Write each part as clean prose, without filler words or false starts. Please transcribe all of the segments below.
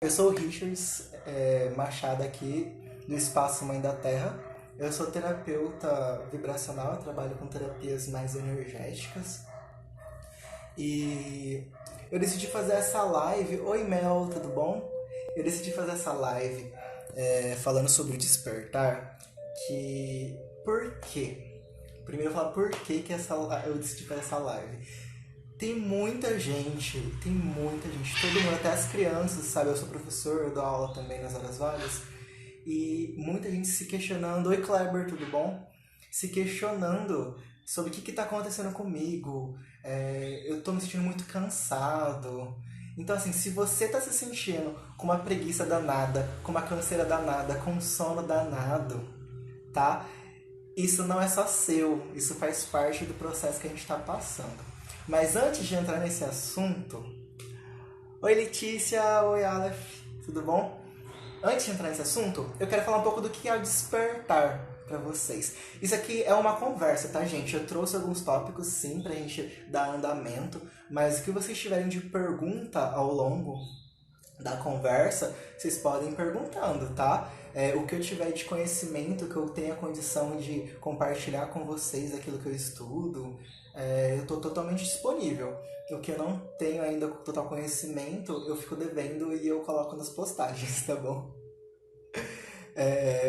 Eu sou o Richards Machado aqui, do Espaço Mãe da Terra. Eu sou terapeuta vibracional, eu trabalho com terapias mais energéticas. E eu decidi fazer essa live. Oi Mel, tudo bom? Eu decidi fazer essa live falando sobre o despertar. Que. Por quê? Primeiro eu vou falar por que eu decidi fazer essa live. Tem muita gente, todo mundo, até as crianças, sabe? Eu sou professor, eu dou aula também nas horas vagas. E muita gente se questionando, oi Kleber, tudo bom? Se questionando sobre o que está acontecendo comigo. Eu tô me sentindo muito cansado. Então assim, se você tá se sentindo com uma preguiça danada, com uma canseira danada, com um sono danado, tá? Isso não é só seu, isso faz parte do processo que a gente está passando. Mas antes de entrar nesse assunto... Oi Letícia, oi Aleph, tudo bom? Antes de entrar nesse assunto, eu quero falar um pouco do que é o despertar para vocês. Isso aqui é uma conversa, tá, gente? Eu trouxe alguns tópicos, sim, pra gente dar andamento, mas o que vocês tiverem de pergunta ao longo da conversa, vocês podem ir perguntando, tá? O que eu tiver de conhecimento, que eu tenha condição de compartilhar com vocês aquilo que eu estudo, eu estou totalmente disponível. O que eu não tenho ainda total conhecimento, eu fico devendo e eu coloco nas postagens, tá bom?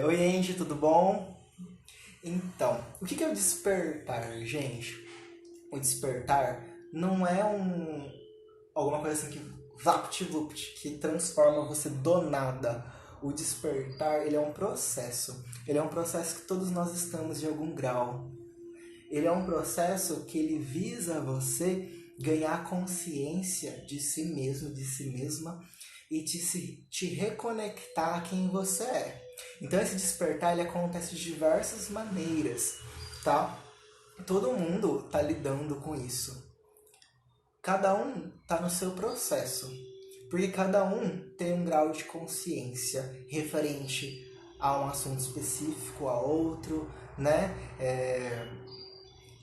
Oi, Angie, tudo bom? Então, o que é o despertar, gente? O despertar não é alguma coisa assim que vapt-vupt, que transforma você do nada. O despertar, ele é um processo. Ele é um processo que todos nós estamos de algum grau. Ele é um processo que ele visa você ganhar consciência de si mesmo, de si mesma e te reconectar a quem você é. Então esse despertar ele acontece de diversas maneiras, tá? Todo mundo tá lidando com isso. Cada um tá no seu processo, porque cada um tem um grau de consciência referente a um assunto específico, a outro, né?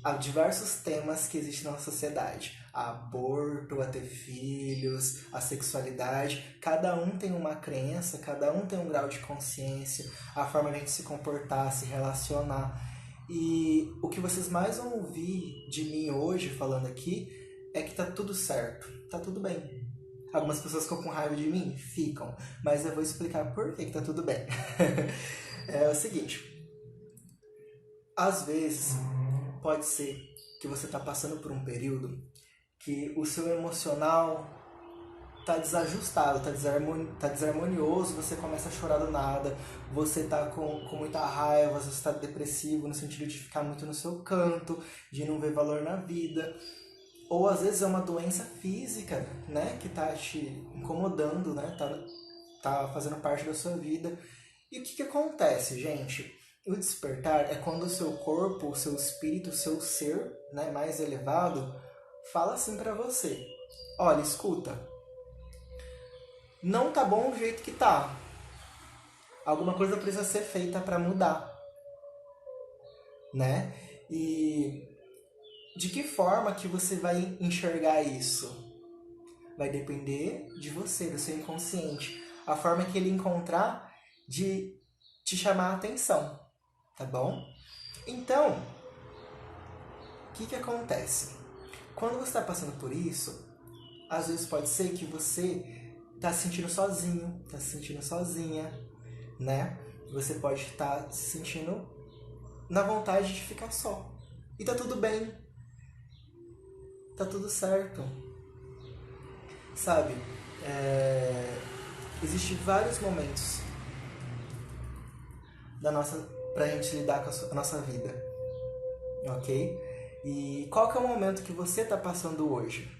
Há diversos temas que existem na sociedade. Aborto, a ter filhos, a sexualidade. Cada um tem uma crença, cada um tem um grau de consciência, a forma de a gente se comportar, se relacionar. E o que vocês mais vão ouvir de mim hoje falando aqui é que tá tudo certo, tá tudo bem. Algumas pessoas ficam com raiva de mim? Ficam. Mas eu vou explicar por que tá tudo bem. É o seguinte. Às vezes, pode ser que você tá passando por um período que o seu emocional tá desajustado, tá desarmonioso, você começa a chorar do nada, você tá com muita raiva, você está depressivo no sentido de ficar muito no seu canto, de não ver valor na vida. Ou às vezes é uma doença física, né, que tá te incomodando, né, tá fazendo parte da sua vida. E o que acontece, gente? O despertar é quando o seu corpo, o seu espírito, o seu ser, né, mais elevado, fala assim pra você: olha, escuta, não tá bom o jeito que tá. Alguma coisa precisa ser feita pra mudar, né? E de que forma que você vai enxergar isso? Vai depender de você, do seu inconsciente. A forma que ele encontrar de te chamar a atenção, tá bom? Então, o que acontece? Quando você está passando por isso, às vezes pode ser que você está se sentindo sozinho, está se sentindo sozinha, né? Você pode estar se sentindo na vontade de ficar só. E tá tudo bem. Tá tudo certo. Sabe? Existem vários momentos pra gente lidar com a nossa vida. Ok? E qual que é o momento que você tá passando hoje?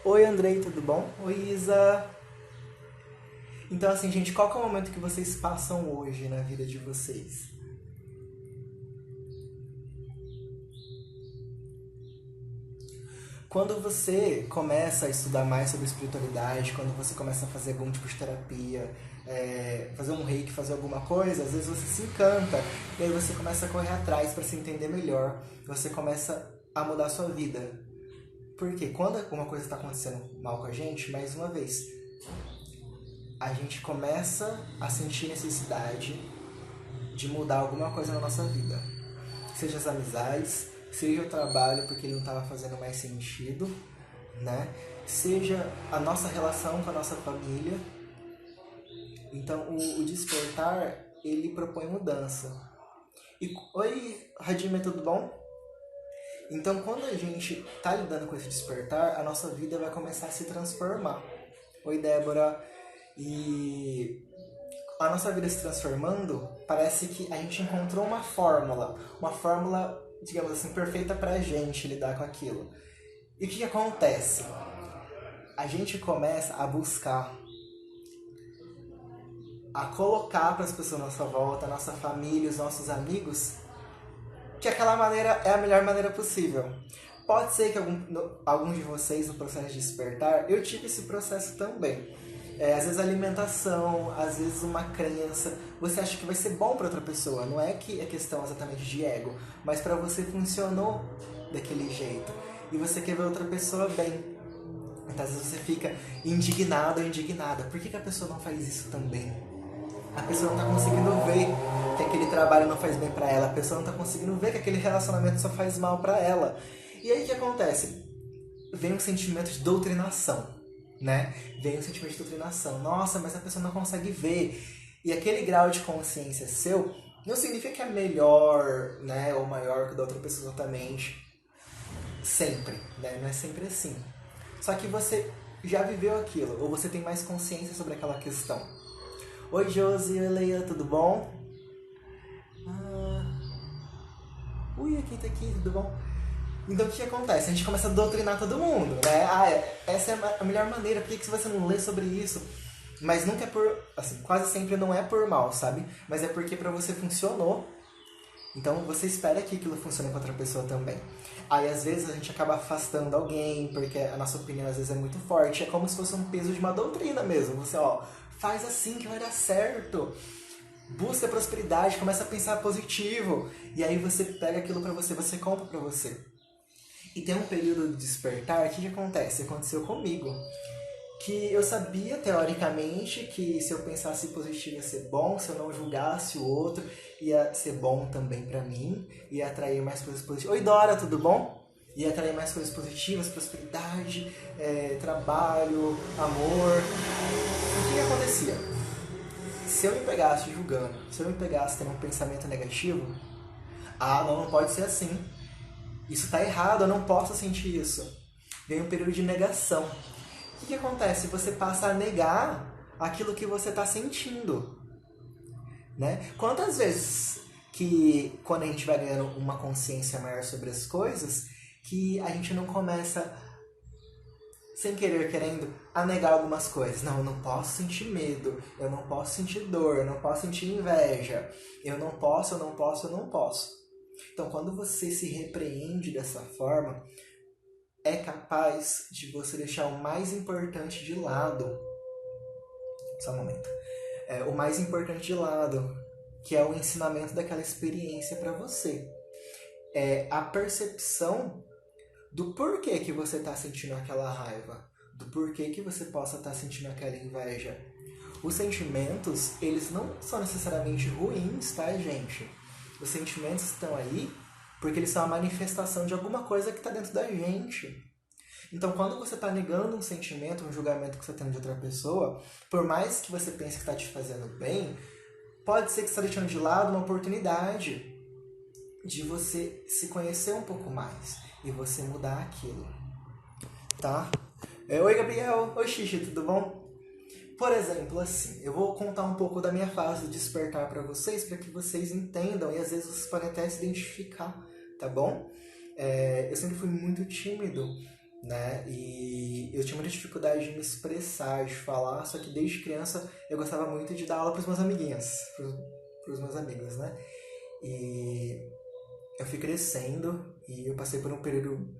Oi Andrei, tudo bom? Oi Isa. Então assim, gente, qual que é o momento que vocês passam hoje na vida de vocês? Quando você começa a estudar mais sobre espiritualidade, quando você começa a fazer algum tipo de terapia, fazer um reiki, fazer alguma coisa, às vezes você se encanta e aí você começa a correr atrás para se entender melhor, você começa a mudar a sua vida. Porque quando alguma coisa está acontecendo mal com a gente, mais uma vez, a gente começa a sentir necessidade de mudar alguma coisa na nossa vida. Seja as amizades, seja o trabalho porque ele não estava fazendo mais sentido, né? Seja a nossa relação com a nossa família. Então, o despertar, ele propõe mudança. Oi, Radime, tudo bom? Então, quando a gente está lidando com esse despertar, a nossa vida vai começar a se transformar. Oi, Débora. E a nossa vida se transformando, parece que a gente encontrou uma fórmula, digamos assim, perfeita pra gente lidar com aquilo. E o que acontece? A gente começa a buscar, a colocar para as pessoas à nossa volta, a nossa família, os nossos amigos, que aquela maneira é a melhor maneira possível. Pode ser que alguns de vocês, no processo de despertar, eu tive esse processo também. Às vezes a alimentação, às vezes uma crença, você acha que vai ser bom para outra pessoa. Não é que é questão exatamente de ego, mas para você funcionou daquele jeito. E você quer ver outra pessoa bem. Então às vezes você fica indignado ou indignada. Por que a pessoa não faz isso também? A pessoa não está conseguindo ver que aquele trabalho não faz bem para ela. A pessoa não está conseguindo ver que aquele relacionamento só faz mal para ela. E aí o que acontece? Vem um sentimento de doutrinação, né? Vem um sentimento de doutrinação. Nossa, mas a pessoa não consegue ver. E aquele grau de consciência seu não significa que é melhor, né? Ou maior que o da outra pessoa exatamente. Sempre, né? Não é sempre assim. Só que você já viveu aquilo, ou você tem mais consciência sobre aquela questão. Oi, Josi, oi, Leia, tudo bom? Ui, quem tá aqui, tudo bom? Então o que acontece? A gente começa a doutrinar todo mundo, né? Essa é a melhor maneira, por que você não lê sobre isso? Mas nunca é por, assim, quase sempre não é por mal, sabe? Mas é porque pra você funcionou. Então você espera que aquilo funcione com outra pessoa também. Aí às vezes a gente acaba afastando alguém, porque a nossa opinião às vezes é muito forte. É como se fosse um peso de uma doutrina mesmo. Você, faz assim que vai dar certo. Busca prosperidade, começa a pensar positivo. E aí você pega aquilo pra você compra pra você. E tem um período de despertar, o que acontece? Aconteceu comigo. Que eu sabia, teoricamente, que se eu pensasse positivo ia ser bom, se eu não julgasse o outro, ia ser bom também pra mim, ia atrair mais coisas positivas. Oi, Dora, tudo bom? Ia atrair mais coisas positivas, prosperidade, trabalho, amor. O que acontecia? Se eu me pegasse julgando, se eu me pegasse tendo um pensamento negativo, não pode ser assim. Isso tá errado, eu não posso sentir isso. Vem um período de negação. O que acontece? Você passa a negar aquilo que você está sentindo, né? Quantas vezes que quando a gente vai ganhando uma consciência maior sobre as coisas, que a gente não começa, sem querer, querendo, a negar algumas coisas. Não, eu não posso sentir medo, eu não posso sentir dor, eu não posso sentir inveja, eu não posso. Então, quando você se repreende dessa forma, é capaz de você deixar o mais importante de lado. Só um momento. O mais importante de lado, que é o ensinamento daquela experiência para você. É a percepção do porquê que você está sentindo aquela raiva, do porquê que você possa estar sentindo aquela inveja. Os sentimentos, eles não são necessariamente ruins, tá, gente? Os sentimentos estão aí porque eles são a manifestação de alguma coisa que está dentro da gente. Então, quando você está negando um sentimento, um julgamento que você tem de outra pessoa, por mais que você pense que está te fazendo bem, pode ser que você está deixando de lado uma oportunidade de você se conhecer um pouco mais e você mudar aquilo, tá? Oi, Gabriel. Oi, Xixi, tudo bom? Por exemplo, assim, eu vou contar um pouco da minha fase de despertar para vocês vocês entendam e às vezes vocês podem até se identificar, tá bom? Eu sempre fui muito tímido, né? E eu tinha muita dificuldade de me expressar, de falar, só que desde criança eu gostava muito de dar aula para os meus amiguinhos, para os meus amigos, né? E eu fui crescendo e eu passei por um período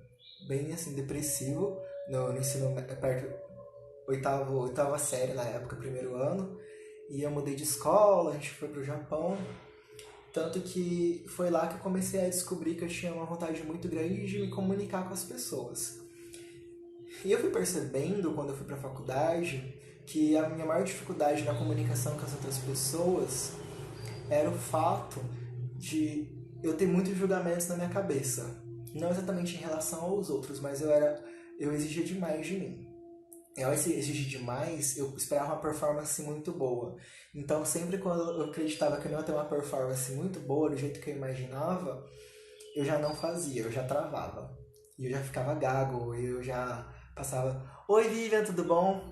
bem assim depressivo no ensino perto oitava série na época, primeiro ano, e eu mudei de escola, a gente foi pro Japão, tanto que foi lá que eu comecei a descobrir que eu tinha uma vontade muito grande de me comunicar com as pessoas. E eu fui percebendo, quando eu fui pra faculdade, que a minha maior dificuldade na comunicação com as outras pessoas era o fato de eu ter muitos julgamentos na minha cabeça. Não exatamente em relação aos outros, mas eu exigia demais de mim. E ao exigir demais, eu esperava uma performance muito boa. Então, sempre quando eu acreditava que eu não ia ter uma performance muito boa, do jeito que eu imaginava, eu já não fazia, eu já travava. E eu já ficava gago, eu já passava: oi, Vivian, tudo bom?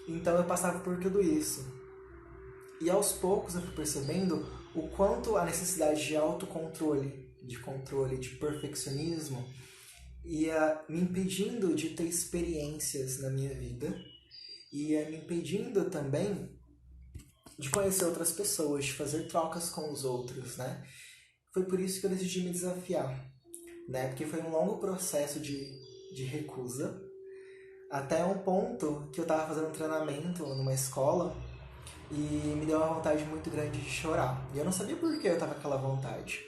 Então eu passava por tudo isso. E aos poucos eu fui percebendo o quanto a necessidade de autocontrole, de perfeccionismo, ia me impedindo de ter experiências na minha vida, ia me impedindo também de conhecer outras pessoas, de fazer trocas com os outros, né? Foi por isso que eu decidi me desafiar, né? Porque foi um longo processo de recusa, até um ponto que eu estava fazendo um treinamento numa escola e me deu uma vontade muito grande de chorar. E eu não sabia por que eu estava com aquela vontade.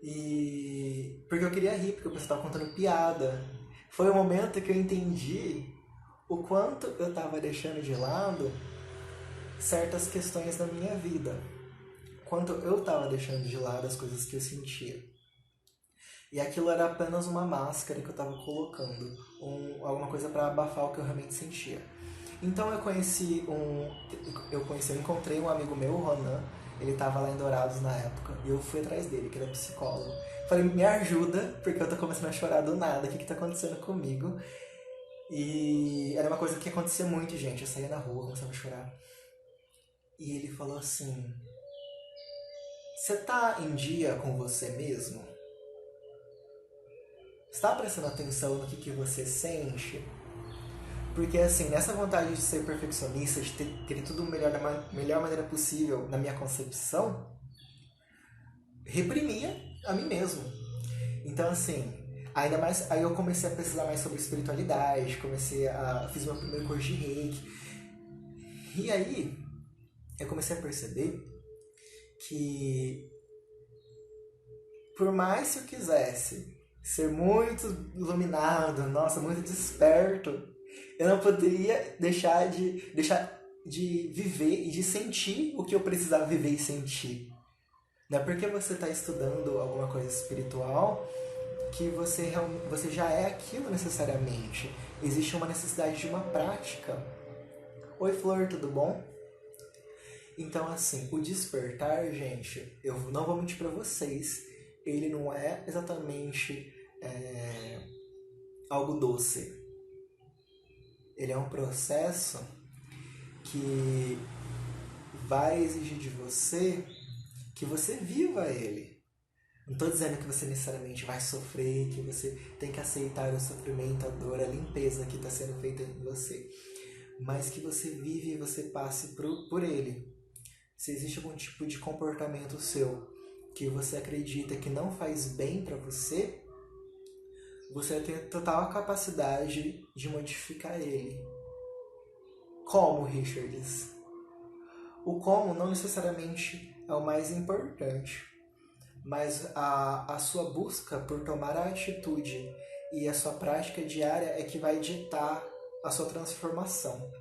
E porque eu queria rir, porque o pessoal estava contando piada. Foi o momento que eu entendi o quanto eu estava deixando de lado certas questões da minha vida. Quanto eu estava deixando de lado as coisas que eu sentia. E aquilo era apenas uma máscara que eu estava colocando, alguma coisa para abafar o que eu realmente sentia. Então eu encontrei um amigo meu, o Ronan. Ele estava lá em Dourados na época, e eu fui atrás dele, que ele é psicólogo. Falei: me ajuda, porque eu tô começando a chorar do nada, o que tá acontecendo comigo? E era uma coisa que acontecia muito, gente. Eu saía na rua, começava a chorar. E ele falou assim: você tá em dia com você mesmo? Você tá prestando atenção no que você sente? Porque, assim, nessa vontade de ser perfeccionista, de ter tudo melhor da melhor maneira possível na minha concepção, reprimia a mim mesmo. Então, assim, ainda mais, aí eu comecei a pesquisar mais sobre espiritualidade, fiz meu primeiro curso de Reiki. E aí, eu comecei a perceber que, por mais que eu quisesse ser muito iluminado, nossa, muito desperto, eu não poderia deixar de viver e de sentir o que eu precisava viver e sentir. Não é porque você está estudando alguma coisa espiritual que você já é aquilo necessariamente. Existe uma necessidade de uma prática. Oi, Flor, tudo bom? Então, assim, o despertar, gente, eu não vou mentir pra vocês, ele não é exatamente algo doce. Ele é um processo que vai exigir de você que você viva ele. Não estou dizendo que você necessariamente vai sofrer, que você tem que aceitar o sofrimento, a dor, a limpeza que está sendo feita em você. Mas que você vive e você passe por ele. Se existe algum tipo de comportamento seu que você acredita que não faz bem para você, você tem total capacidade de modificar ele. Como, Richards? O como não necessariamente é o mais importante, mas a sua busca por tomar a atitude e a sua prática diária é que vai ditar a sua transformação.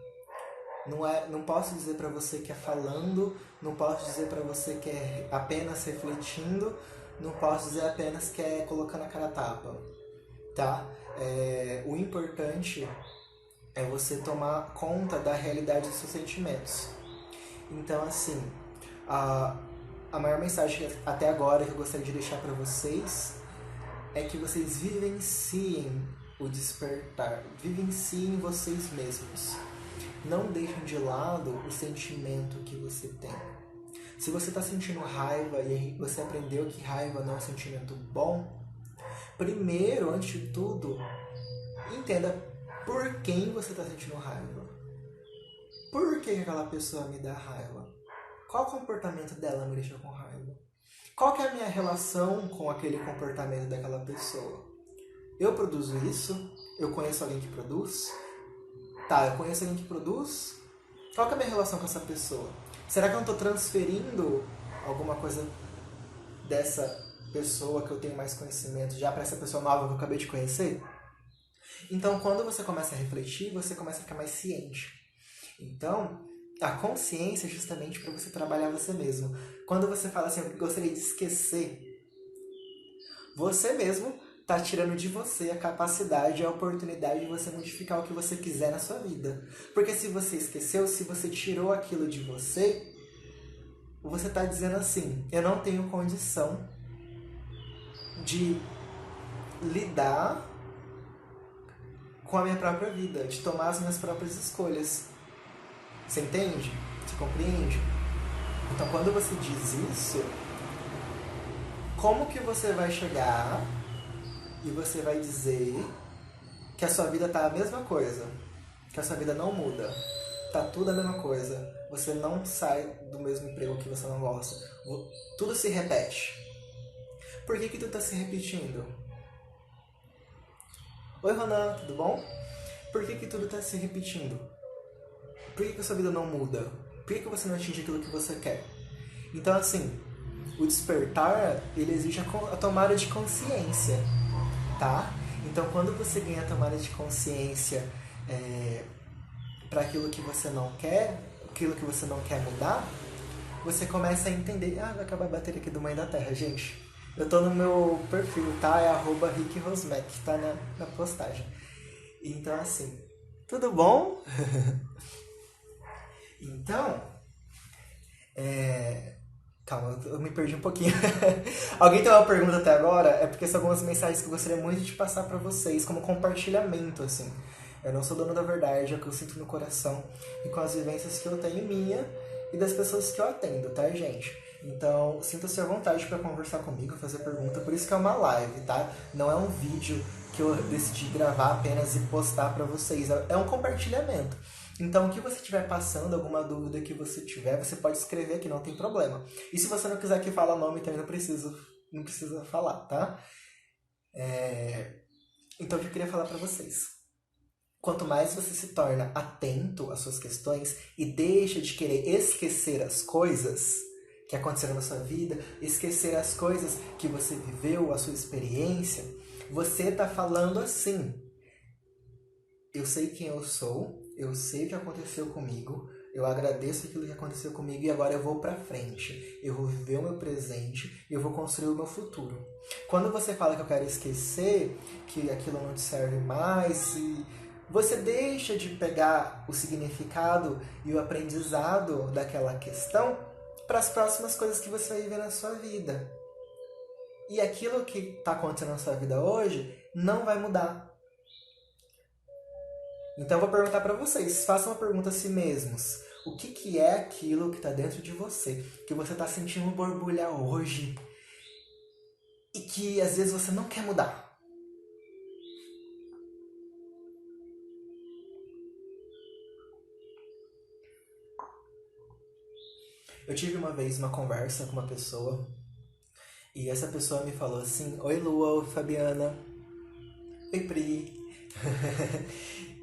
Não posso dizer para você que é falando, não posso dizer para você que é apenas refletindo, não posso dizer apenas que é colocando a cara a tapa, tá? O importante é você tomar conta da realidade dos seus sentimentos. Então, assim, a maior mensagem até agora que eu gostaria de deixar para vocês é que vocês vivenciem o despertar, vivenciem vocês mesmos. Não deixem de lado o sentimento que você tem. Se você está sentindo raiva e você aprendeu que raiva não é um sentimento bom, primeiro, antes de tudo, entenda por quem você está sentindo raiva. Por que aquela pessoa me dá raiva? Qual o comportamento dela me deixa com raiva? Qual que é a minha relação com aquele comportamento daquela pessoa? Eu produzo isso? Eu conheço alguém que produz? Tá, eu conheço alguém que produz? Qual que é a minha relação com essa pessoa? Será que eu não estou transferindo alguma coisa dessa pessoa que eu tenho mais conhecimento já para essa pessoa nova que eu acabei de conhecer? Então, quando você começa a refletir, você começa a ficar mais ciente. Então, a consciência é justamente para você trabalhar você mesmo. Quando você fala assim, eu gostaria de esquecer, você mesmo está tirando de você a capacidade e a oportunidade de você modificar o que você quiser na sua vida. Porque se você esqueceu, se você tirou aquilo de você, você está dizendo assim, eu não tenho condição de lidar com a minha própria vida, de tomar as minhas próprias escolhas. Você entende? Você compreende? Então, quando você diz isso, como que você vai chegar e você vai dizer que a sua vida tá a mesma coisa, que a sua vida não muda, tá tudo a mesma coisa, você não sai do mesmo emprego que você não gosta, tudo se repete. Por que tudo tá se repetindo? Oi, Ronan, tudo bom? Por que tudo tá se repetindo? Por que a sua vida não muda? Por que você não atinge aquilo que você quer? Então, assim, o despertar, ele exige a tomada de consciência, tá? Então, quando você ganha a tomada de consciência para aquilo que você não quer, aquilo que você não quer mudar, você começa a entender. Ah, vai acabar a bateria aqui do Mãe da Terra, gente. Eu tô no meu perfil, tá? É @RickRosmec, tá na postagem. Então, assim, tudo bom? Então, calma, eu me perdi um pouquinho. Alguém tem uma pergunta até agora? É porque são algumas mensagens que eu gostaria muito de passar pra vocês, como compartilhamento, assim. Eu não sou dono da verdade, é o que eu sinto no coração e com as vivências que eu tenho minha e das pessoas que eu atendo, tá, gente? Então, sinta-se à vontade para conversar comigo, fazer pergunta, por isso que é uma live, tá? Não é um vídeo que eu decidi gravar apenas e postar para vocês, é um compartilhamento. Então, o que você estiver passando, alguma dúvida que você tiver, você pode escrever aqui, não tem problema. E se você não quiser que fale o nome, também não precisa falar, tá? Então, o que eu queria falar para vocês. Quanto mais você se torna atento às suas questões e deixa de querer esquecer as coisas que aconteceram na sua vida, esquecer as coisas que você viveu, a sua experiência, você está falando assim: eu sei quem eu sou, eu sei o que aconteceu comigo, eu agradeço aquilo que aconteceu comigo e agora eu vou pra frente. Eu vou viver o meu presente e eu vou construir o meu futuro. Quando você fala que eu quero esquecer, que aquilo não te serve mais, e você deixa de pegar o significado e o aprendizado daquela questão para as próximas coisas que você vai viver na sua vida. E aquilo que está acontecendo na sua vida hoje não vai mudar. Então eu vou perguntar para vocês, façam uma pergunta a si mesmos. O que é aquilo que está dentro de você, que você está sentindo borbulhar hoje e que às vezes você não quer mudar? Eu tive uma vez uma conversa com uma pessoa e essa pessoa me falou assim: oi Lua, oi Fabiana, oi Pri.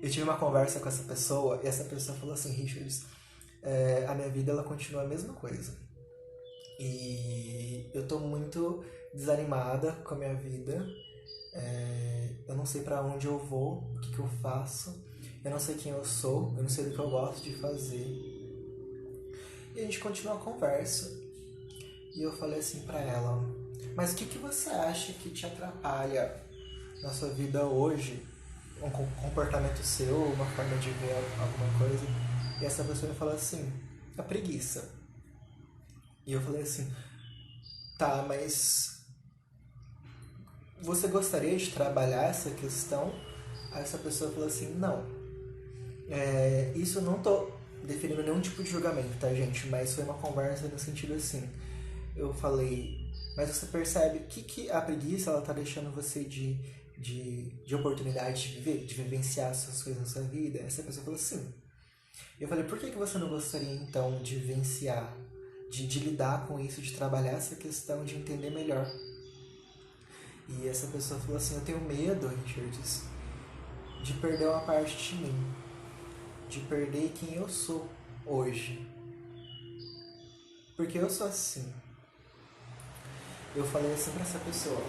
Eu tive uma conversa com essa pessoa e essa pessoa falou assim: Richards, a minha vida ela continua a mesma coisa. E eu tô muito desanimada com a minha vida. Eu não sei pra onde eu vou, o que eu faço. Eu não sei quem eu sou, eu não sei do que eu gosto de fazer. E a gente continuou a conversa. E eu falei assim pra ela: mas o que você acha que te atrapalha na sua vida hoje? Um comportamento seu, uma forma de ver alguma coisa? E essa pessoa me falou assim: a preguiça. E eu falei assim: tá, mas você gostaria de trabalhar essa questão? Aí essa pessoa falou assim: não. Isso eu não tô definindo nenhum tipo de julgamento, tá, gente? Mas foi uma conversa no sentido assim. Eu falei: mas você percebe que a preguiça ela tá deixando você de oportunidade de viver, de vivenciar as suas coisas na sua vida? Essa pessoa falou assim. Eu falei: por que você não gostaria então de vivenciar, de lidar com isso, de trabalhar essa questão, de entender melhor? E essa pessoa falou assim: eu tenho medo, Richards, de perder uma parte de mim, de perder quem eu sou hoje. Porque eu sou assim. Eu falei assim pra essa pessoa: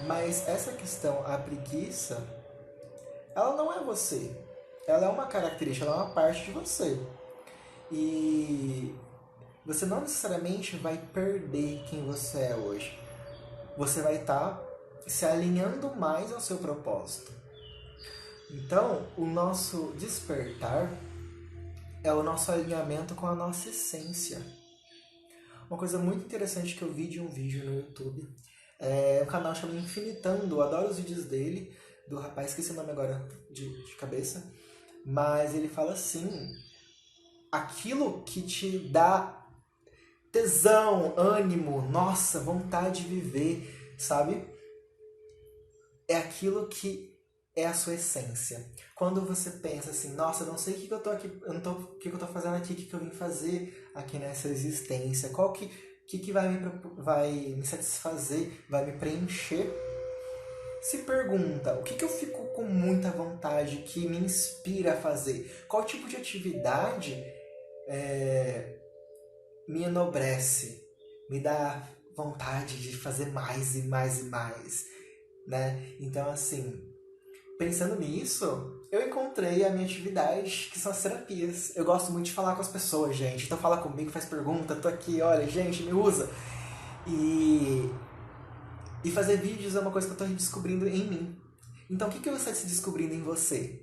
mas essa questão, a preguiça, ela não é você. ela é uma característica, ela é uma parte de você. E você não necessariamente vai perder quem você é hoje. Você vai estar se alinhando mais ao seu propósito. Então, o nosso despertar é o nosso alinhamento com a nossa essência. Uma coisa muito interessante que eu vi de um vídeo no YouTube é um canal chamado Infinitando. Eu adoro os vídeos dele, do rapaz, esqueci o nome agora de cabeça. Mas ele fala assim: aquilo que te dá tesão, ânimo, nossa, vontade de viver, sabe? É aquilo que é a sua essência. Quando você pensa assim, nossa, eu não sei o que eu tô aqui, o que eu tô fazendo aqui, o que eu vim fazer aqui nessa existência, qual que vai me satisfazer, vai me preencher. Se pergunta, o que eu fico com muita vontade, que me inspira a fazer? Qual tipo de atividade me enobrece, me dá vontade de fazer mais e mais e mais, né? Então, assim, pensando nisso, eu encontrei a minha atividade, que são as terapias. Eu gosto muito de falar com as pessoas, gente. Então fala comigo, faz pergunta, tô aqui, olha, gente, me usa. E fazer vídeos é uma coisa que eu tô redescobrindo em mim. Então, o que você está se descobrindo em você?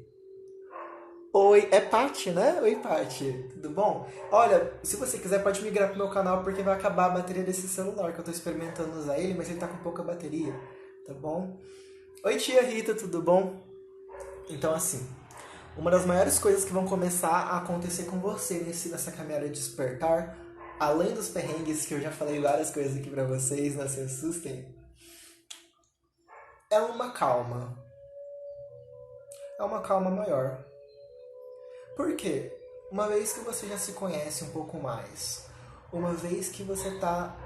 Oi, é Paty, né? Oi, Paty, tudo bom? Olha, se você quiser pode migrar pro meu canal porque vai acabar a bateria desse celular, que eu tô experimentando usar ele, mas ele tá com pouca bateria, tá bom? Oi, tia Rita, tudo bom? Então, assim, uma das maiores coisas que vão começar a acontecer com você nessa caminhada de despertar, além dos perrengues que eu já falei várias coisas aqui pra vocês, não se assustem, é uma calma. É uma calma maior. Por quê? Uma vez que você já se conhece um pouco mais, uma vez que você está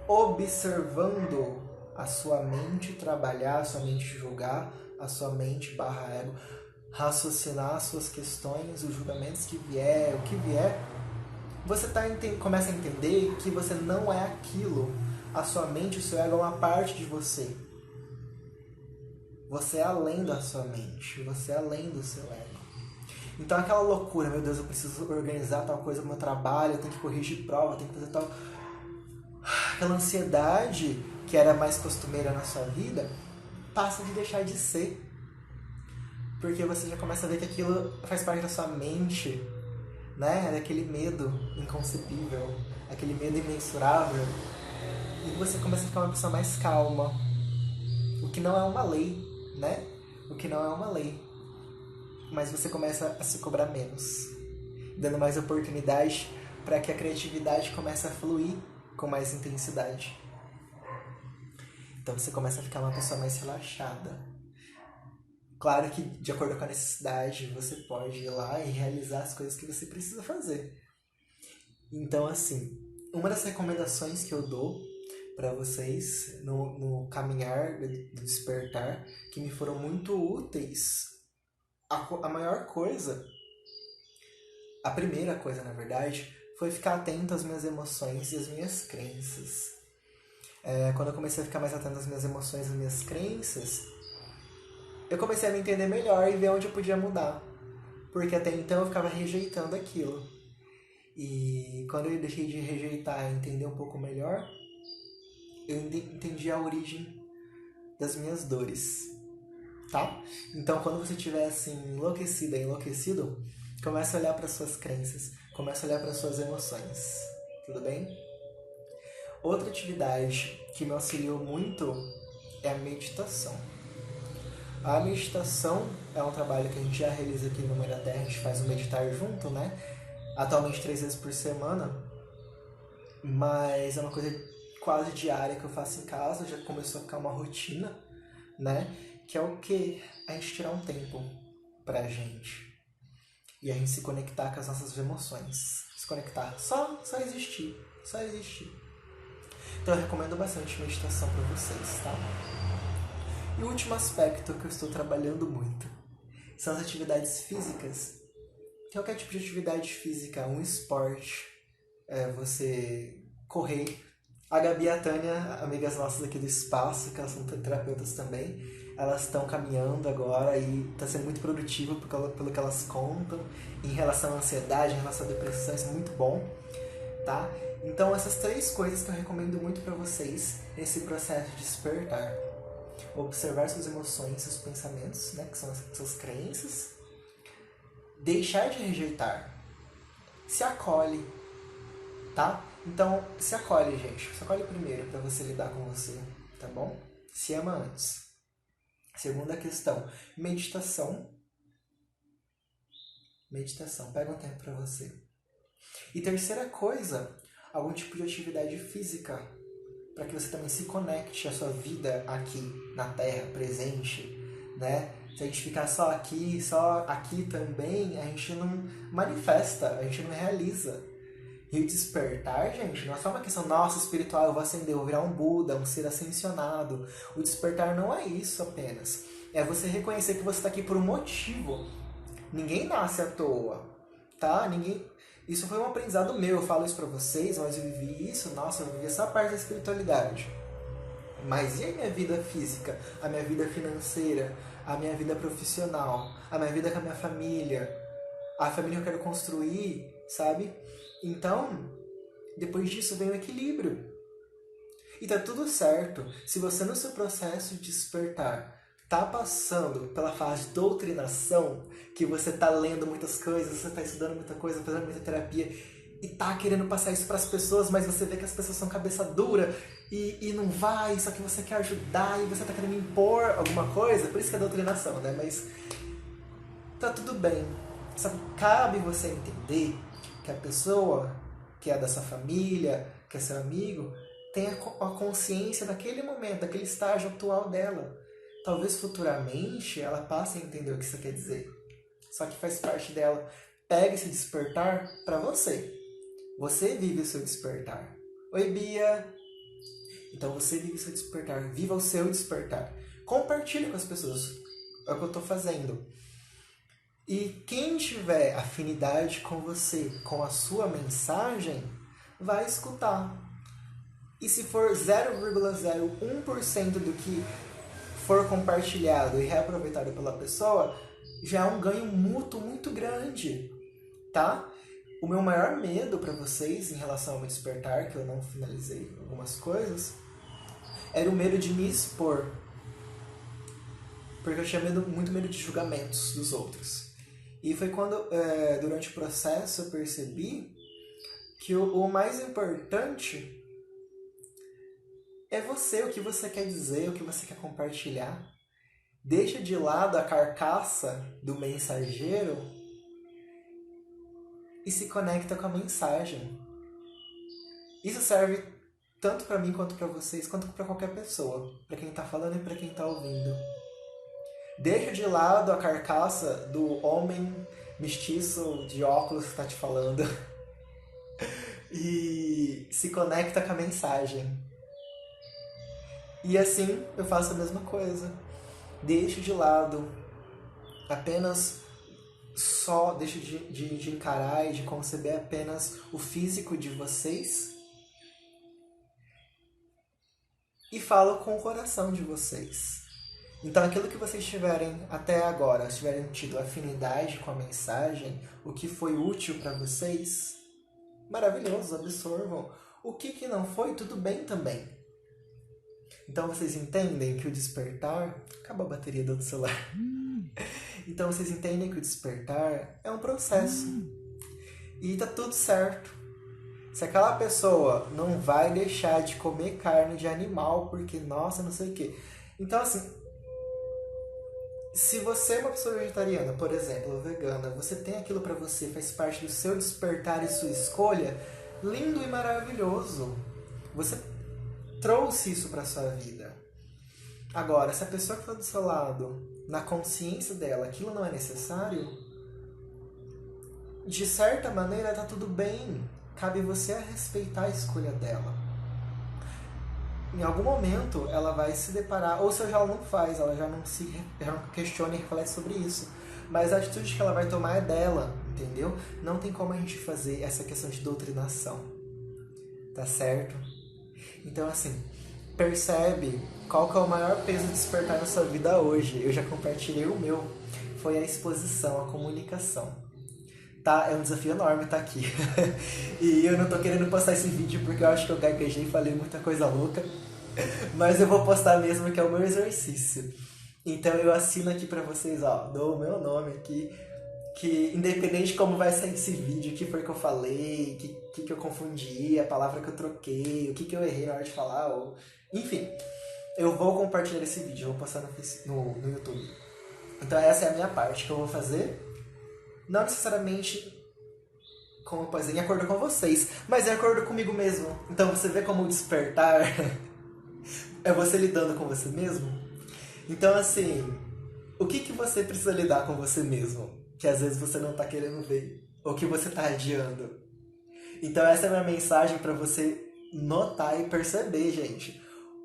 observando a sua mente trabalhar, a sua mente julgar, a sua mente barra ego, raciocinar as suas questões, os julgamentos que vier, o que vier, você começa a entender que você não é aquilo. A sua mente, o seu ego é uma parte de você. Você é além da sua mente, você é além do seu ego. Então aquela loucura, meu Deus, eu preciso organizar tal coisa no meu trabalho, eu tenho que corrigir prova, eu tenho que fazer tal... Aquela ansiedade que era mais costumeira na sua vida, passa de deixar de ser. Porque você já começa a ver que aquilo faz parte da sua mente, né? Daquele medo inconcebível, aquele medo imensurável. E você começa a ficar uma pessoa mais calma. O que não é uma lei, né? O que não é uma lei. Mas você começa a se cobrar menos, dando mais oportunidade para que a criatividade comece a fluir com mais intensidade. Então você começa a ficar uma pessoa mais relaxada. Claro que, de acordo com a necessidade, você pode ir lá e realizar as coisas que você precisa fazer. Então, assim, uma das recomendações que eu dou para vocês no caminhar do despertar, que me foram muito úteis, a maior coisa, a primeira coisa, na verdade, foi ficar atento às minhas emoções e às minhas crenças. Quando eu comecei a ficar mais atento às minhas emoções e às minhas crenças, eu comecei a me entender melhor e ver onde eu podia mudar. Porque até então eu ficava rejeitando aquilo. E quando eu deixei de rejeitar e entender um pouco melhor, eu entendi a origem das minhas dores. Tá? Então quando você estiver assim, enlouquecido, comece a olhar para suas crenças, comece a olhar para suas emoções. Tudo bem? Outra atividade que me auxiliou muito é a meditação. A meditação é um trabalho que a gente já realiza aqui no Mãe da Terra, a gente faz um meditar junto, né? Atualmente 3 vezes por semana, mas é uma coisa quase diária que eu faço em casa, já começou a ficar uma rotina, né? Que é o que? A gente tirar um tempo pra gente. E a gente se conectar com as nossas emoções. Se conectar. Só existir. Só existir. Então eu recomendo bastante meditação pra vocês, tá? E o último aspecto que eu estou trabalhando muito são as atividades físicas. Qualquer tipo de atividade física, um esporte, você correr. A Gabi e a Tânia, amigas nossas aqui do espaço, que elas são terapeutas também, elas estão caminhando agora e está sendo muito produtivo pelo que elas contam em relação à ansiedade, em relação à depressão, isso é muito bom, tá? Então essas 3 coisas que eu recomendo muito para vocês nesse processo de despertar: observar suas emoções, seus pensamentos, né, que são as suas crenças, deixar de rejeitar, se acolhe, tá? Então, se acolhe, gente. Se acolhe primeiro para você lidar com você, tá bom? Se ama antes. Segunda questão, meditação. Meditação, pega um tempo para você. E terceira coisa, algum tipo de atividade física, para que você também se conecte à sua vida aqui na Terra, presente, né? Se a gente ficar só aqui também, a gente não manifesta, a gente não realiza. E o despertar, gente, não é só uma questão, nossa, espiritual, eu vou ascender, eu vou virar um Buda, um ser ascensionado. O despertar não é isso apenas. É você reconhecer que você está aqui por um motivo. Ninguém nasce à toa, tá? Isso foi um aprendizado meu, eu falo isso pra vocês, mas eu vivi isso, nossa, eu vivi essa parte da espiritualidade. Mas e a minha vida física, a minha vida financeira, a minha vida profissional, a minha vida com a minha família, a família que eu quero construir, sabe? Então, depois disso vem o equilíbrio. E tá tudo certo se você no seu processo de despertar tá passando pela fase de doutrinação, que você tá lendo muitas coisas, você tá estudando muita coisa, fazendo muita terapia, e tá querendo passar isso pras pessoas, mas você vê que as pessoas são cabeça dura e não vai, só que você quer ajudar e você tá querendo impor alguma coisa, por isso que é doutrinação, né? Mas tá tudo bem. Só que cabe você entender que a pessoa que é da sua família, que é seu amigo, tenha a consciência daquele momento, daquele estágio atual dela. Talvez futuramente ela passe a entender o que isso quer dizer. Só que faz parte dela. Pega esse despertar para você. Você vive o seu despertar. Oi, Bia! Então você vive o seu despertar. Viva o seu despertar. Compartilhe com as pessoas. É o que eu estou fazendo. E quem tiver afinidade com você, com a sua mensagem, vai escutar. E se for 0,01% do que for compartilhado e reaproveitado pela pessoa, já é um ganho mútuo muito grande, tá? O meu maior medo para vocês em relação ao meu despertar, que eu não finalizei algumas coisas, era o medo de me expor. Porque eu tinha muito medo de julgamentos dos outros. E foi quando, durante o processo, eu percebi que o mais importante é você, o que você quer dizer, o que você quer compartilhar. Deixa de lado a carcaça do mensageiro e se conecta com a mensagem. Isso serve tanto para mim quanto para vocês, quanto para qualquer pessoa, para quem está falando e para quem está ouvindo. Deixa de lado a carcaça do homem mestiço de óculos que está te falando e se conecta com a mensagem. E assim eu faço a mesma coisa. Deixo de lado apenas deixo de encarar e de conceber apenas o físico de vocês e falo com o coração de vocês. Então aquilo que vocês tiverem até agora, tiverem tido afinidade com a mensagem, o que foi útil para vocês, maravilhoso, absorvam. O que não foi, tudo bem também. Então vocês entendem que o despertar... Acabou a bateria do celular. Então vocês entendem que o despertar é um processo. E tá tudo certo. Se aquela pessoa não vai deixar de comer carne de animal porque, nossa, não sei o quê. Então, assim, se você é uma pessoa vegetariana, por exemplo, ou vegana, você tem aquilo pra você, faz parte do seu despertar e sua escolha, lindo e maravilhoso. Você trouxe isso pra sua vida. Agora, se a pessoa que está do seu lado, na consciência dela, aquilo não é necessário, de certa maneira tá tudo bem. Cabe você a respeitar a escolha dela. Em algum momento ela vai se deparar, ou se ela não faz, ela já não questiona e reflete sobre isso. Mas a atitude que ela vai tomar é dela, entendeu? Não tem como a gente fazer essa questão de doutrinação. Tá certo? Então, assim, percebe qual que é o maior peso de despertar na sua vida hoje. Eu já compartilhei o meu. Foi a exposição, a comunicação. Tá? É um desafio enorme estar aqui. E eu não tô querendo postar esse vídeo porque eu acho que eu gaguejei e falei muita coisa louca. Mas eu vou postar mesmo, que é o meu exercício. Então eu assino aqui pra vocês, ó, dou o meu nome aqui, que independente de como vai sair esse vídeo, o que foi que eu falei, o que eu confundi, a palavra que eu troquei, o que eu errei na hora de falar, ou... enfim, eu vou compartilhar esse vídeo, eu vou postar no YouTube. Então essa é a minha parte que eu vou fazer, não necessariamente, como eu posso dizer, em acordo com vocês, mas em acordo comigo mesmo. Então você vê como o despertar é você lidando com você mesmo? Então assim, o que você precisa lidar com você mesmo? Que às vezes você não tá querendo ver, ou que você tá adiando. Então essa é a minha mensagem pra você notar e perceber, gente.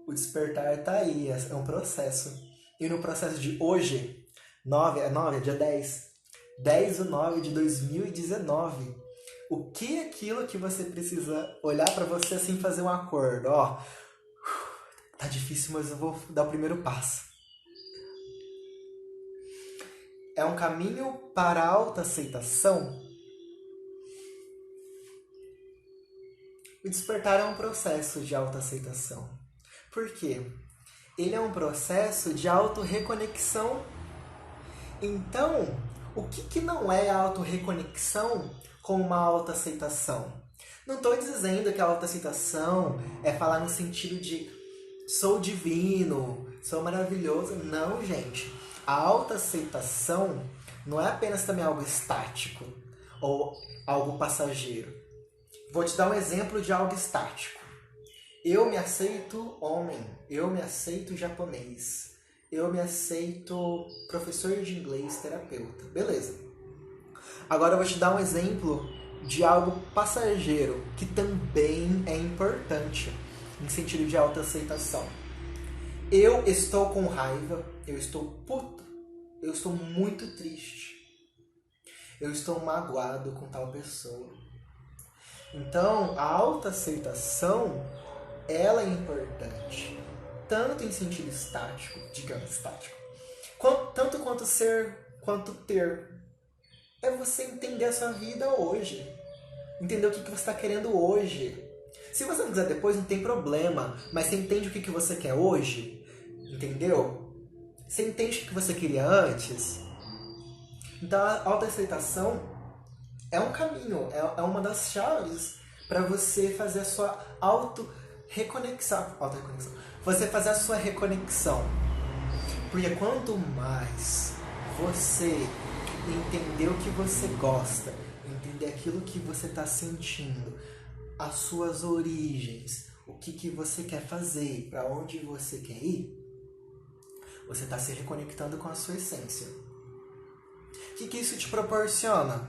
O despertar tá aí, é um processo. E no processo de hoje, 9, é dia 10/9 de 2019, o que é aquilo que você precisa olhar pra você assim, fazer um acordo? Ó, tá difícil, mas eu vou dar o primeiro passo. É um caminho para a autoaceitação? O despertar é um processo de autoaceitação. Por quê? Ele é um processo de autorreconexão. Então, o que não é a autorreconexão com uma autoaceitação? Não estou dizendo que a autoaceitação é falar no sentido de sou divino, sou maravilhoso. Não, gente. A autoaceitação não é apenas também algo estático ou algo passageiro. Vou te dar um exemplo de algo estático. Eu me aceito homem, eu me aceito japonês, eu me aceito professor de inglês, terapeuta. Beleza. Agora eu vou te dar um exemplo de algo passageiro, que também é importante, em sentido de autoaceitação. Eu estou com raiva, eu estou puto, eu estou muito triste, eu estou magoado com tal pessoa. Então, a autoaceitação, ela é importante, tanto em sentido estático, digamos estático, tanto quanto ser, quanto ter. É você entender a sua vida hoje, entender o que você está querendo hoje. Se você não quiser depois, não tem problema, mas você entende o que você quer hoje, entendeu? Você entende o que você queria antes? Então a autoaceitação é um caminho, é uma das chaves para você fazer a sua autorreconexão. Você fazer a sua reconexão. Porque quanto mais você entender o que você gosta, entender aquilo que você está sentindo, as suas origens, o que você quer fazer, para onde você quer ir, você está se reconectando com a sua essência. O que isso te proporciona?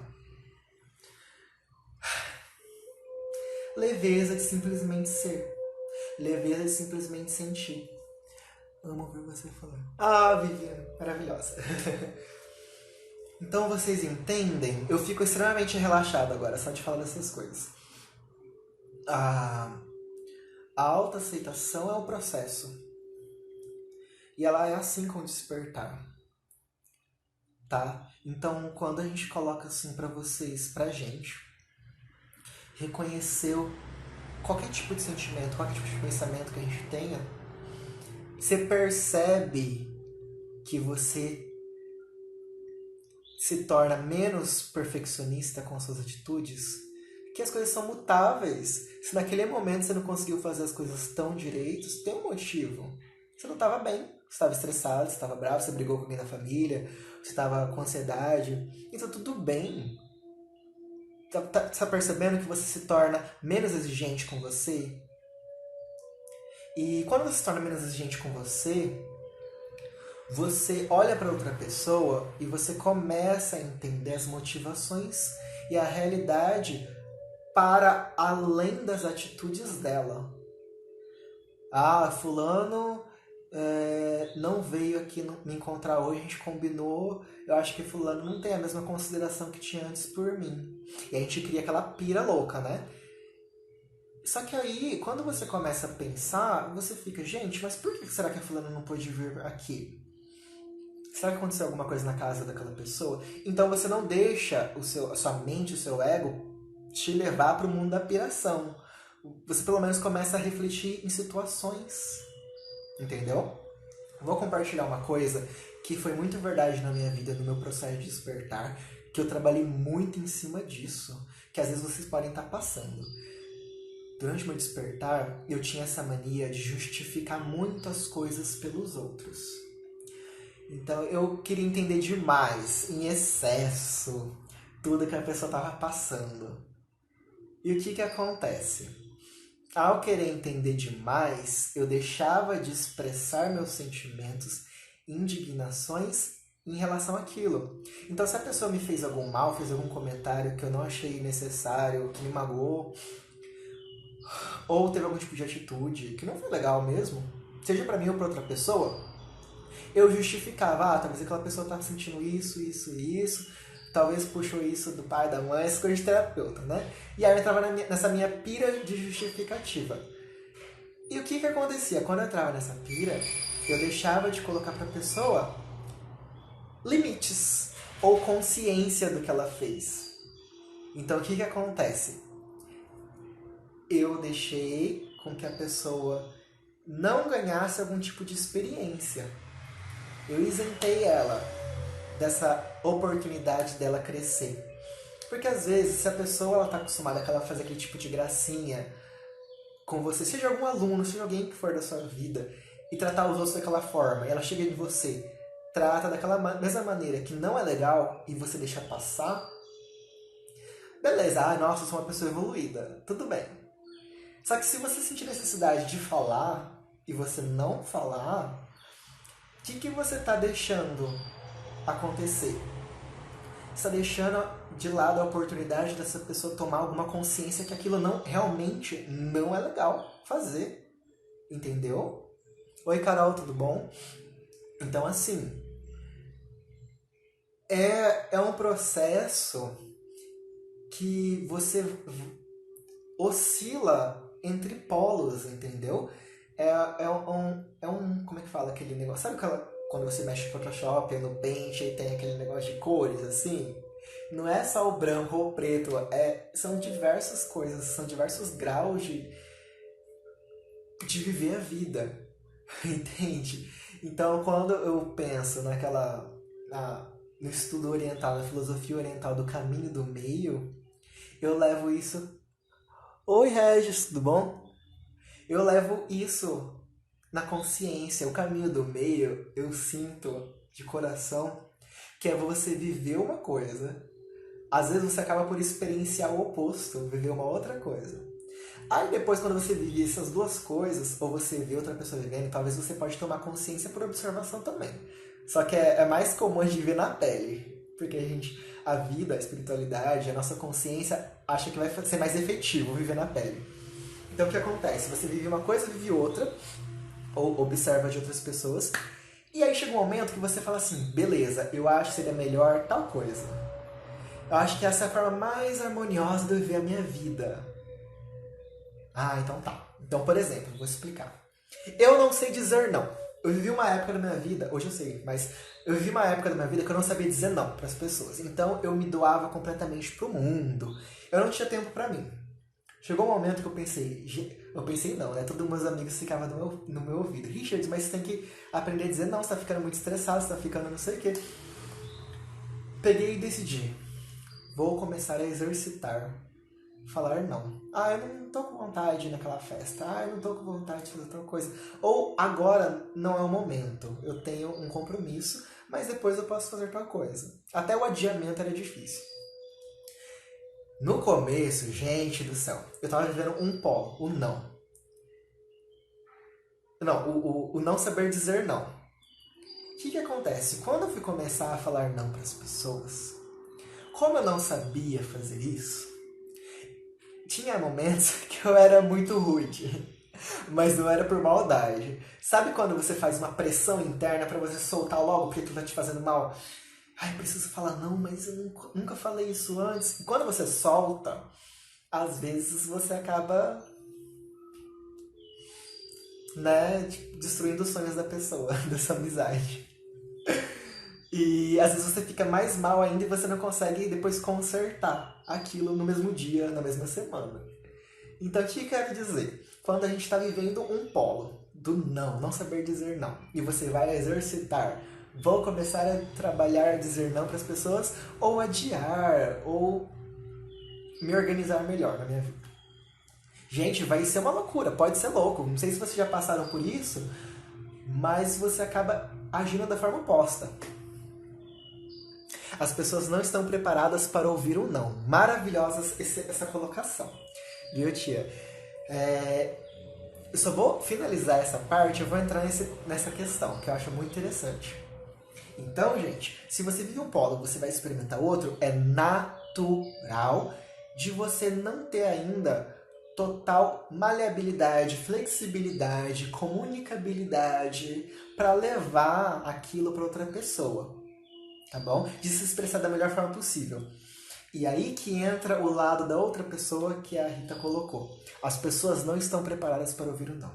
Leveza de simplesmente ser. Leveza de simplesmente sentir. Amo ouvir você falar. Ah, Viviane, maravilhosa. Então vocês entendem? Eu fico extremamente relaxado agora só de falar dessas coisas. A autoaceitação é um processo. E ela é assim com o despertar. Tá? Então, quando a gente coloca assim pra vocês, pra gente, reconhecer qualquer tipo de sentimento, qualquer tipo de pensamento que a gente tenha, você percebe que você se torna menos perfeccionista com suas atitudes, que as coisas são mutáveis. Se naquele momento você não conseguiu fazer as coisas tão direitos, tem um motivo. Você não estava bem, você estava estressado, você estava bravo, você brigou com alguém da família, você estava com ansiedade. Então tudo bem. Tá percebendo que você se torna menos exigente com você? E quando você se torna menos exigente com você, você olha para outra pessoa e você começa a entender as motivações e a realidade para além das atitudes dela. Ah, fulano não veio aqui me encontrar hoje, a gente combinou, eu acho que fulano não tem a mesma consideração que tinha antes por mim. E a gente cria aquela pira louca, né? Só que aí, quando você começa a pensar, você fica, gente, mas por que será que a fulana não pôde vir aqui? Será que aconteceu alguma coisa na casa daquela pessoa? Então você não deixa a sua mente, o seu ego, te levar para o mundo da piração. Você pelo menos começa a refletir em situações. Entendeu? Vou compartilhar uma coisa que foi muito verdade na minha vida, no meu processo de despertar, que eu trabalhei muito em cima disso, que às vezes vocês podem estar passando. Durante o meu despertar, eu tinha essa mania de justificar muitas coisas pelos outros. Então eu queria entender demais, em excesso, tudo que a pessoa estava passando. E o que acontece? Ao querer entender demais, eu deixava de expressar meus sentimentos, indignações em relação àquilo. Então, se a pessoa me fez algum mal, fez algum comentário que eu não achei necessário, que me magoou, ou teve algum tipo de atitude que não foi legal mesmo, seja pra mim ou pra outra pessoa, eu justificava, talvez aquela pessoa tá sentindo isso, isso e isso, talvez puxou isso do pai, da mãe, essa coisa de terapeuta, né? E aí eu entrava nessa minha pira de justificativa. E o que acontecia? Quando eu entrava nessa pira, eu deixava de colocar pra pessoa limites ou consciência do que ela fez. Então o que acontece? Eu deixei com que a pessoa não ganhasse algum tipo de experiência. Eu isentei ela dessa oportunidade dela crescer. Porque às vezes, se a pessoa ela tá acostumada a ela fazer aquele tipo de gracinha com você, seja algum aluno, seja alguém que for da sua vida, e tratar os outros daquela forma, e ela chega de você, trata daquela mesma maneira que não é legal, e você deixa passar, beleza, nossa, eu sou uma pessoa evoluída, tudo bem. Só que se você sentir necessidade de falar, e você não falar, o que você tá deixando acontecer? Você está deixando de lado a oportunidade dessa pessoa tomar alguma consciência que aquilo realmente não é legal fazer. Entendeu? Oi, Carol, tudo bom? Então, assim, é um processo que você oscila entre polos, entendeu? Como é que fala aquele negócio? Sabe quando você mexe no Photoshop, no Paint, e tem aquele negócio de cores, assim? Não é só o branco ou o preto, são diversas coisas, são diversos graus de viver a vida, entende? Então, quando eu penso no estudo oriental, na filosofia oriental do caminho do meio, eu levo isso... Oi, Regis, tudo bom? Eu levo isso na consciência, o caminho do meio, eu sinto de coração que é você viver uma coisa. Às vezes você acaba por experienciar o oposto, viver uma outra coisa. Aí depois, quando você vive essas duas coisas, ou você vê outra pessoa vivendo, talvez você pode tomar consciência por observação também. Só que é mais comum a gente viver na pele. Porque a vida, a espiritualidade, a nossa consciência acha que vai ser mais efetivo viver na pele. Então o que acontece? Você vive uma coisa, vive outra, ou observa de outras pessoas, e aí chega um momento que você fala assim, beleza, eu acho que seria melhor tal coisa. Eu acho que essa é a forma mais harmoniosa de eu viver a minha vida. Então tá. Então, por exemplo, vou explicar. Eu não sei dizer não. Eu vivi uma época da minha vida, hoje eu sei, mas eu vivi uma época da minha vida que eu não sabia dizer não para as pessoas. Então eu me doava completamente pro mundo. Eu não tinha tempo para mim. Chegou um momento que eu pensei não, né? Todos os meus amigos ficavam no meu ouvido. Richard, mas você tem que aprender a dizer não, você tá ficando muito estressado, você tá ficando não sei o quê. Peguei e decidi. Vou começar a exercitar. Falar não. Eu não tô com vontade de ir naquela festa. Eu não tô com vontade de fazer tal coisa. Ou agora não é o momento. Eu tenho um compromisso, mas depois eu posso fazer tal coisa. Até o adiamento era difícil. No começo, gente do céu, eu tava vivendo um polo, o não. Não, o não saber dizer não. O que acontece? Quando eu fui começar a falar não para as pessoas, como eu não sabia fazer isso, tinha momentos que eu era muito rude, mas não era por maldade. Sabe quando você faz uma pressão interna pra você soltar logo porque aquilo tá te fazendo mal? Preciso falar não, mas eu nunca falei isso antes. E quando você solta, às vezes você acaba né, tipo, destruindo os sonhos da pessoa, dessa amizade. E às vezes você fica mais mal ainda e você não consegue depois consertar aquilo no mesmo dia, na mesma semana. Então, o que eu quero dizer? Quando a gente está vivendo um polo do não saber dizer não, e você vai exercitar, vou começar a trabalhar, dizer não para as pessoas, ou adiar, ou me organizar melhor na minha vida. Gente, vai ser uma loucura, pode ser louco. Não sei se vocês já passaram por isso, mas você acaba agindo da forma oposta. As pessoas não estão preparadas para ouvir um não. Maravilhosa essa colocação. Viu, tia? Eu só vou finalizar essa parte, eu vou entrar nessa questão, que eu acho muito interessante. Então, gente, se você vive um polo, você vai experimentar outro, é natural de você não ter ainda total maleabilidade, flexibilidade, comunicabilidade para levar aquilo para outra pessoa, tá bom? De se expressar da melhor forma possível. E aí que entra o lado da outra pessoa que a Rita colocou. As pessoas não estão preparadas para ouvir o não.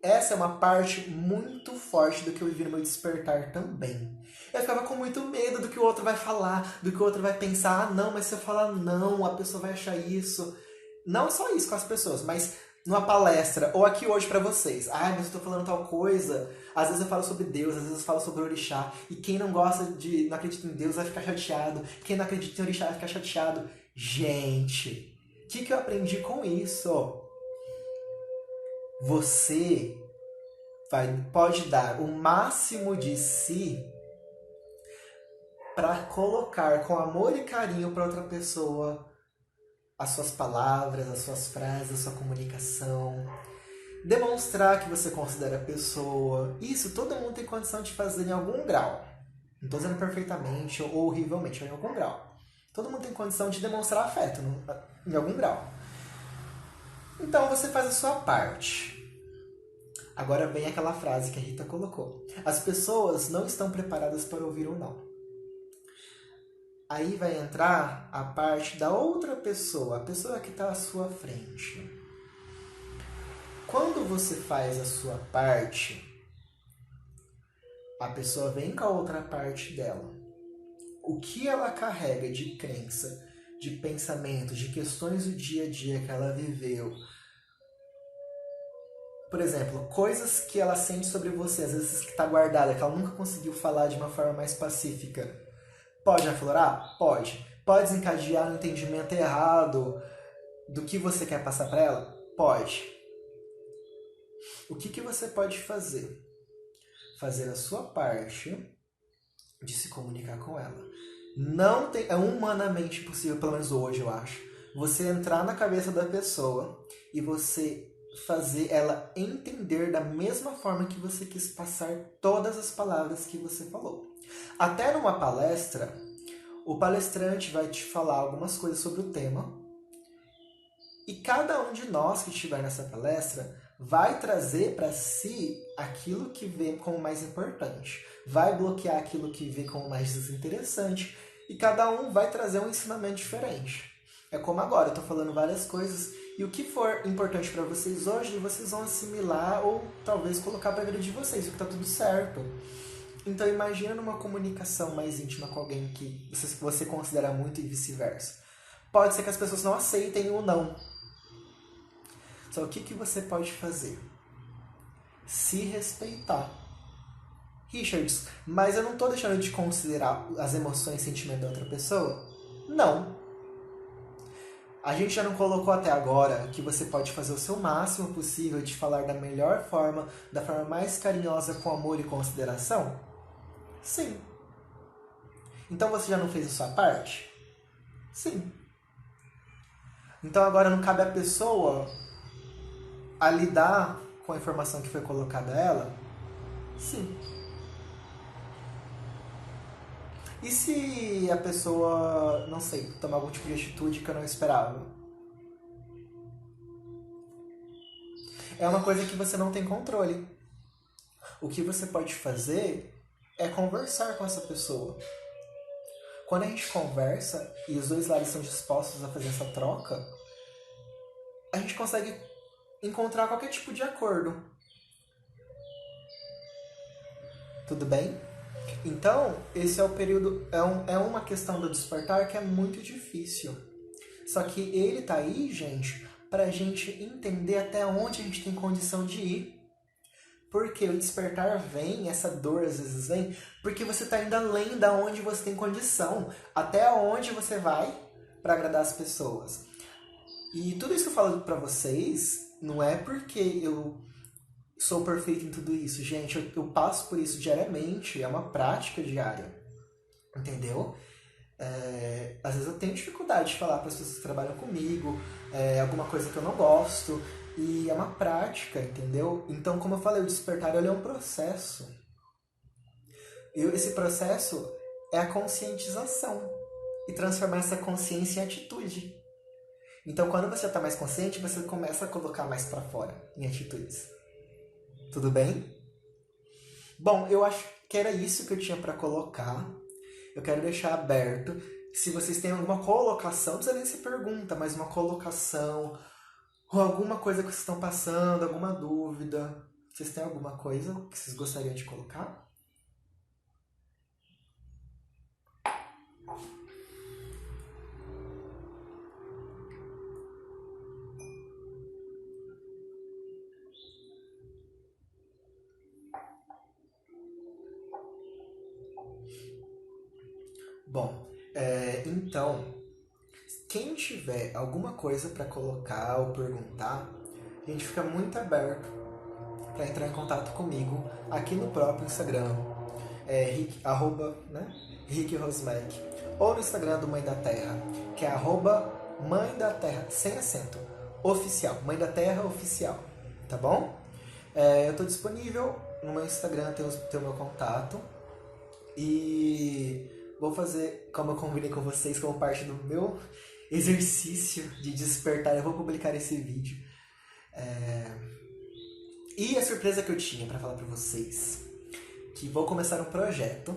Essa é uma parte muito forte do que eu vivi no meu despertar também. Eu ficava com muito medo do que o outro vai falar, do que o outro vai pensar. Ah, não, mas se eu falar não, a pessoa vai achar isso. Não só isso com as pessoas, mas numa palestra, ou aqui hoje pra vocês. Ai, mas eu tô falando tal coisa. Às vezes eu falo sobre Deus, às vezes eu falo sobre orixá. E quem não gosta não acredita em Deus vai ficar chateado. Quem não acredita em orixá vai ficar chateado. Gente, o que eu aprendi com isso? Você pode dar o máximo de si para colocar com amor e carinho para outra pessoa as suas palavras, as suas frases, a sua comunicação. Demonstrar que você considera a pessoa. Isso todo mundo tem condição de fazer em algum grau. Não estou dizendo perfeitamente ou horrivelmente, mas em algum grau. Todo mundo tem condição de demonstrar afeto em algum grau. Então você faz a sua parte. Agora vem aquela frase que a Rita colocou. As pessoas não estão preparadas para ouvir um não. Aí vai entrar a parte da outra pessoa, a pessoa que está à sua frente. Quando você faz a sua parte, a pessoa vem com a outra parte dela. O que ela carrega de crença, de pensamento, de questões do dia a dia que ela viveu. Por exemplo, coisas que ela sente sobre você, às vezes que está guardada, que ela nunca conseguiu falar de uma forma mais pacífica. Pode aflorar? Pode. Pode desencadear um entendimento errado do que você quer passar para ela? Pode. O que você pode fazer? Fazer a sua parte de se comunicar com ela. Não tem, é humanamente possível, pelo menos hoje eu acho, você entrar na cabeça da pessoa e você fazer ela entender da mesma forma que você quis passar todas as palavras que você falou. Até numa palestra, o palestrante vai te falar algumas coisas sobre o tema e cada um de nós que estiver nessa palestra vai trazer para si aquilo que vê como mais importante, vai bloquear aquilo que vê como mais desinteressante e cada um vai trazer um ensinamento diferente. É como agora, eu estou falando várias coisas e o que for importante para vocês hoje, vocês vão assimilar ou talvez colocar para a vida de vocês, o que está tudo certo. Então imagina numa comunicação mais íntima com alguém que você considera muito e vice-versa. Pode ser que as pessoas não aceitem o não. Só o que você pode fazer? Se respeitar. Richards, mas eu não estou deixando de considerar as emoções e sentimentos da outra pessoa? Não. A gente já não colocou até agora que você pode fazer o seu máximo possível de falar da melhor forma, da forma mais carinhosa, com amor e consideração? Sim. Então você já não fez a sua parte? Sim. Então agora não cabe à pessoa a lidar com a informação que foi colocada a ela? Sim. E se a pessoa, não sei, tomar algum tipo de atitude que eu não esperava? É uma coisa que você não tem controle. O que você pode fazer é conversar com essa pessoa. Quando a gente conversa e os dois lados estão dispostos a fazer essa troca, a gente consegue encontrar qualquer tipo de acordo. Tudo bem? Então, esse é o período, é uma questão do despertar que é muito difícil. Só que ele tá aí, gente, pra gente entender até onde a gente tem condição de ir. Porque o despertar vem, essa dor às vezes vem, porque você tá indo além da onde você tem condição. Até onde você vai para agradar as pessoas. E tudo isso que eu falo pra vocês, não é porque eu sou perfeito em tudo isso. Gente, eu passo por isso diariamente, é uma prática diária. Entendeu? Às vezes eu tenho dificuldade de falar para as pessoas que trabalham comigo, alguma coisa que eu não gosto, e é uma prática, entendeu? Então, como eu falei, o despertar ele é um processo. E esse processo é a conscientização e transformar essa consciência em atitude. Então, quando você está mais consciente, você começa a colocar mais para fora em atitudes. Tudo bem? Bom, eu acho que era isso que eu tinha para colocar. Eu quero deixar aberto. Se vocês têm alguma colocação, não precisa nem ser pergunta, mas uma colocação, ou alguma coisa que vocês estão passando, alguma dúvida. Vocês têm alguma coisa que vocês gostariam de colocar? Bom, então, quem tiver alguma coisa para colocar ou perguntar, a gente fica muito aberto para entrar em contato comigo aqui no próprio Instagram, Rick Rosmack, ou no Instagram do Mãe da Terra, que é Mãe da Terra, sem acento, oficial, Mãe da Terra oficial, tá bom? Eu estou disponível no meu Instagram, tem o meu contato, e vou fazer, como eu combinei com vocês, como parte do meu exercício de despertar, eu vou publicar esse vídeo. E a surpresa que eu tinha para falar para vocês, que vou começar um projeto.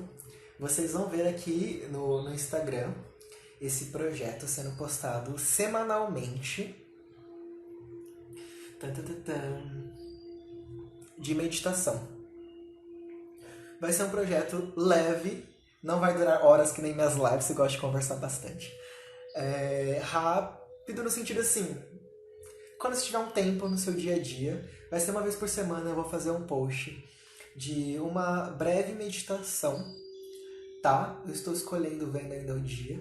Vocês vão ver aqui no Instagram esse projeto sendo postado semanalmente de meditação. Vai ser um projeto leve, não vai durar horas que nem minhas lives, eu gosto de conversar bastante. Rápido no sentido assim, quando você tiver um tempo no seu dia a dia, vai ser uma vez por semana, eu vou fazer um post de uma breve meditação, tá? Eu estou escolhendo vendo ainda o dia.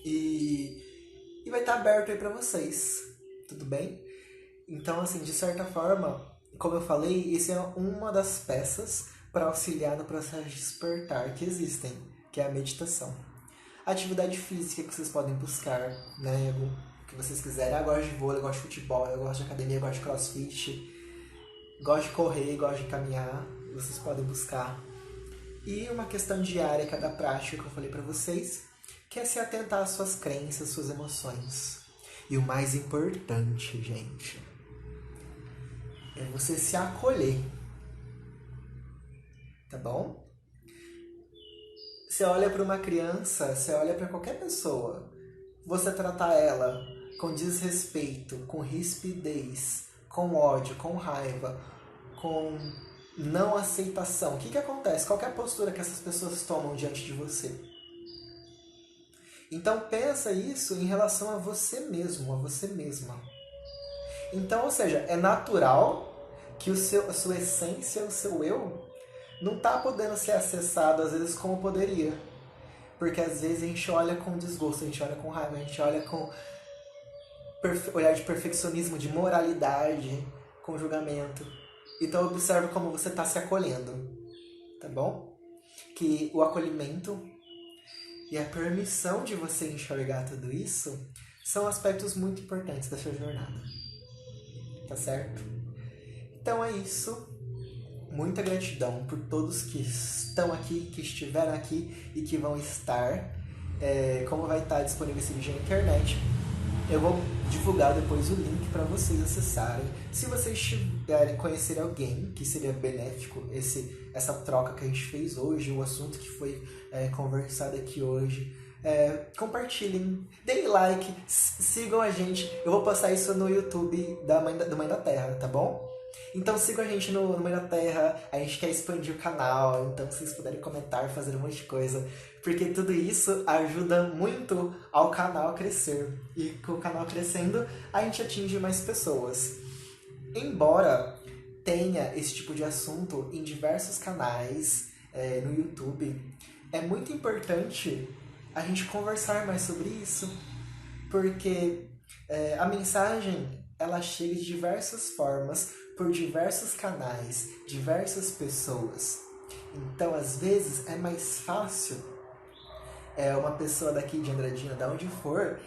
E vai estar aberto aí pra vocês, tudo bem? Então, assim, de certa forma, como eu falei, isso é uma das peças para auxiliar no processo de despertar que existem, que é a meditação. Atividade física que vocês podem buscar, né? Que vocês quiserem. Eu gosto de vôlei, eu gosto de futebol, eu gosto de academia, eu gosto de crossfit, gosto de correr, gosto de caminhar. Vocês podem buscar. E uma questão diária, cada prática que eu falei pra vocês, que é se atentar às suas crenças, suas emoções. E o mais importante, gente, é você se acolher. Tá bom? Você olha para uma criança, você olha para qualquer pessoa, você tratar ela com desrespeito, com rispidez, com ódio, com raiva, com não aceitação. O que acontece? Qual que é a postura que essas pessoas tomam diante de você? Então pensa isso em relação a você mesmo, a você mesma. Então, ou seja, é natural que a sua essência, o seu eu, não está podendo ser acessado às vezes como poderia. Porque às vezes a gente olha com desgosto, a gente olha com raiva, a gente olha com olhar de perfeccionismo, de moralidade, com julgamento. Então observe como você está se acolhendo, tá bom? Que o acolhimento e a permissão de você enxergar tudo isso são aspectos muito importantes da sua jornada. Tá certo? Então é isso. Muita gratidão por todos que estão aqui, que estiveram aqui e que vão estar. Como vai estar disponível esse vídeo na internet, eu vou divulgar depois o link para vocês acessarem. Se vocês tiverem conhecer alguém que seria benéfico essa troca que a gente fez hoje, o assunto que foi conversado aqui hoje, compartilhem, deem like, sigam a gente. Eu vou postar isso no YouTube do Mãe da Terra, tá bom? Então sigam a gente no Mãe da Terra, a gente quer expandir o canal, então se vocês puderem comentar, fazer um monte de coisa, porque tudo isso ajuda muito ao canal a crescer. E com o canal crescendo, a gente atinge mais pessoas. Embora tenha esse tipo de assunto em diversos canais no YouTube, é muito importante a gente conversar mais sobre isso, porque a mensagem ela chega de diversas formas, por diversos canais, diversas pessoas. Então, às vezes, é mais fácil uma pessoa daqui de Andradina, da onde for,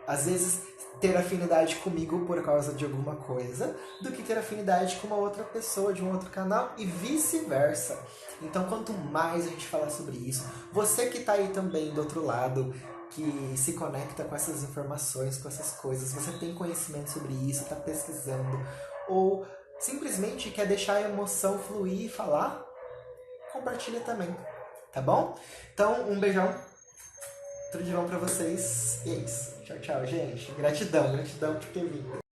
às vezes ter afinidade comigo por causa de alguma coisa, do que ter afinidade com uma outra pessoa de um outro canal e vice-versa. Então, quanto mais a gente falar sobre isso, você que está aí também do outro lado, que se conecta com essas informações, com essas coisas, você tem conhecimento sobre isso, está pesquisando, ou simplesmente quer deixar a emoção fluir e falar, compartilha também, tá bom? Então, um beijão, tudo de bom pra vocês, e é isso. Tchau, tchau, gente. Gratidão por ter vindo.